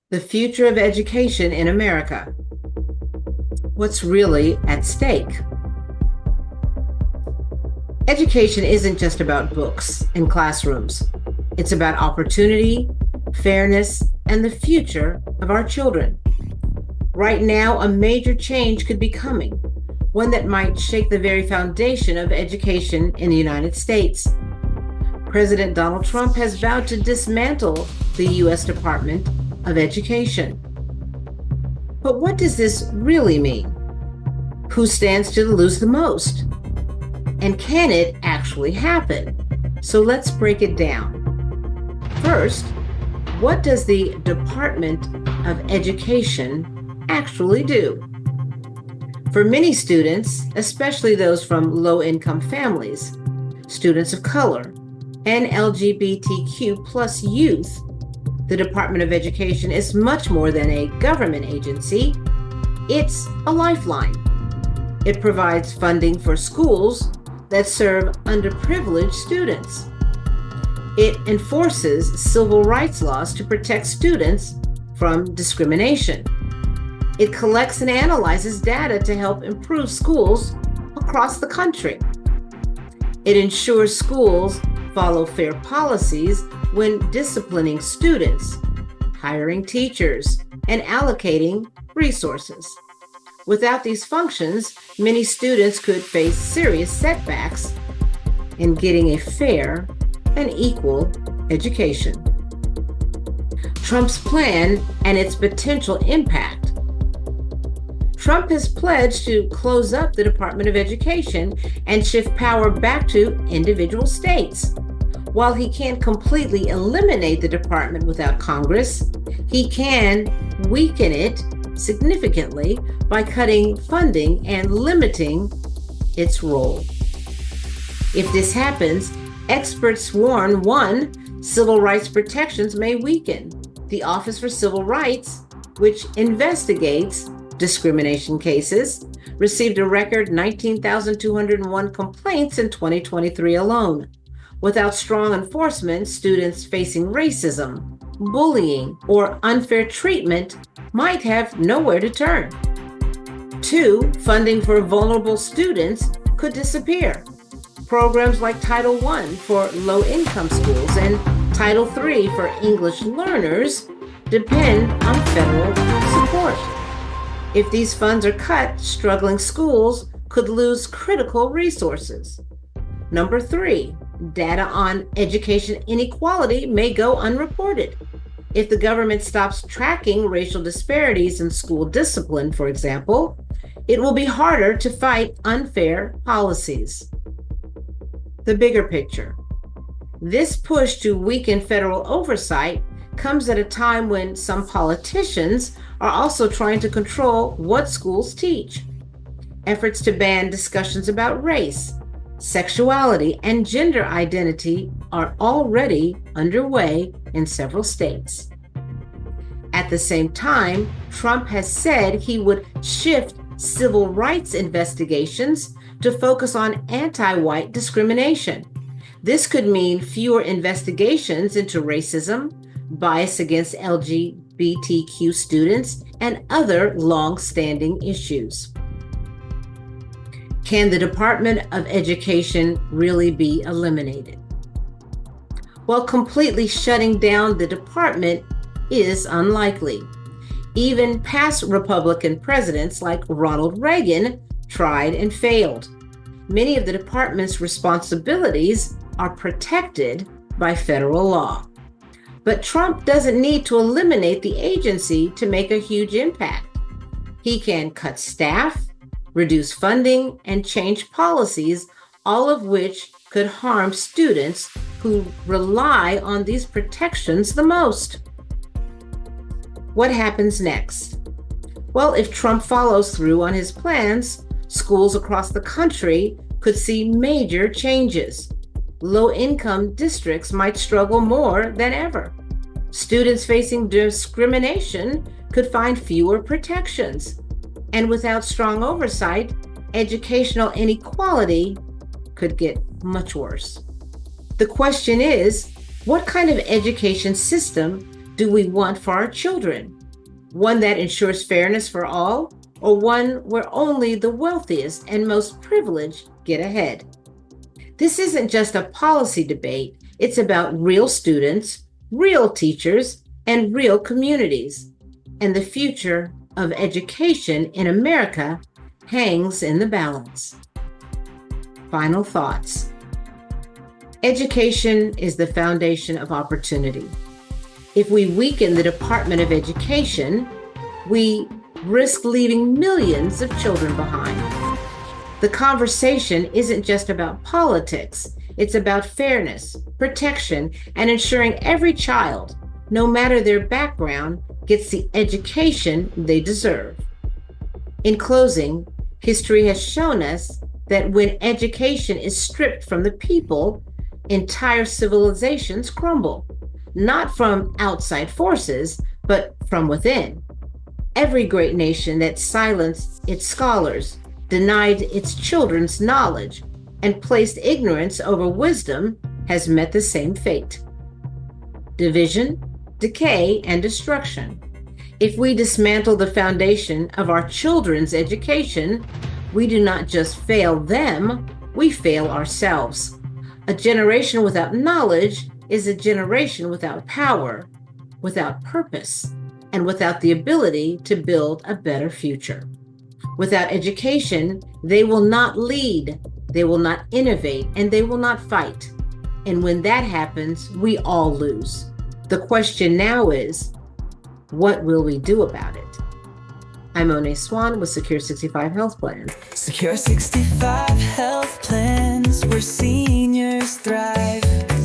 The future of education in America. What's really at stake? Education isn't just about books and classrooms. It's about opportunity, fairness, and the future of our children. Right now, a major change could be coming, one that might shake the very foundation of education in the United States. President Donald Trump has vowed to dismantle the U.S. Department of Education. But what does this really mean? Who stands to lose the most? And can it actually happen? So let's break it down. First, what does the Department of Education actually do? For many students, especially those from low-income families, students of color, and LGBTQ plus youth, the Department of Education is much more than a government agency. It's a lifeline. It provides funding for schools that serve underprivileged students. It enforces civil rights laws to protect students from discrimination. It collects and analyzes data to help improve schools across the country. It ensures schools follow fair policies when disciplining students, hiring teachers, and allocating resources. Without these functions, many students could face serious setbacks in getting a fair and equal education. Trump's plan and its potential impact. Trump has pledged to close up the Department of Education and shift power back to individual states. While he can't completely eliminate the department without Congress, he can weaken it significantly by cutting funding and limiting its role. If this happens, experts warn: 1, civil rights protections may weaken. The Office for Civil Rights, which investigates discrimination cases, received a record 19,201 complaints in 2023 alone. Without strong enforcement, students facing racism, bullying, or unfair treatment might have nowhere to turn. 2, funding for vulnerable students could disappear. Programs like Title I for low-income schools and Title III for English learners depend on federal support. If these funds are cut, struggling schools could lose critical resources. Number 3, data on education inequality may go unreported. If the government stops tracking racial disparities in school discipline, for example, it will be harder to fight unfair policies. The bigger picture. This push to weaken federal oversight comes at a time when some politicians are also trying to control what schools teach. Efforts to ban discussions about race, sexuality, and gender identity are already underway in several states. At the same time, Trump has said he would shift civil rights investigations to focus on anti-white discrimination. This could mean fewer investigations into racism, bias against LGBTQ students, and other long-standing issues. Can the Department of Education really be eliminated? Well, completely shutting down the department is unlikely. Even past Republican presidents like Ronald Reagan tried and failed. Many of the department's responsibilities are protected by federal law. But Trump doesn't need to eliminate the agency to make a huge impact. He can cut staff, reduce funding, and change policies, all of which could harm students who rely on these protections the most. What happens next? Well, if Trump follows through on his plans, schools across the country could see major changes. Low-income districts might struggle more than ever. Students facing discrimination could find fewer protections. And without strong oversight, educational inequality could get much worse. The question is, what kind of education system do we want for our children? One that ensures fairness for all, or one where only the wealthiest and most privileged get ahead? This isn't just a policy debate, it's about real students, real teachers, and real communities. And the future of education in America hangs in the balance. Final thoughts. Education is the foundation of opportunity. If we weaken the Department of Education, we risk leaving millions of children behind. The conversation isn't just about politics, it's about fairness, protection, and ensuring every child, no matter their background, gets the education they deserve. In closing, history has shown us that when education is stripped from the people, entire civilizations crumble, not from outside forces, but from within. Every great nation that silenced its scholars, denied its children's knowledge, and placed ignorance over wisdom has met the same fate. Division, decay, and destruction. If we dismantle the foundation of our children's education, we do not just fail them, we fail ourselves. A generation without knowledge is a generation without power, without purpose, and without the ability to build a better future. Without education, they will not lead, they will not innovate, and they will not fight. And when that happens, we all lose. The question now is, what will we do about it? I'm Monet Swan with Secure 65 Health Plan. Secure 65 Health Plans, where seniors thrive.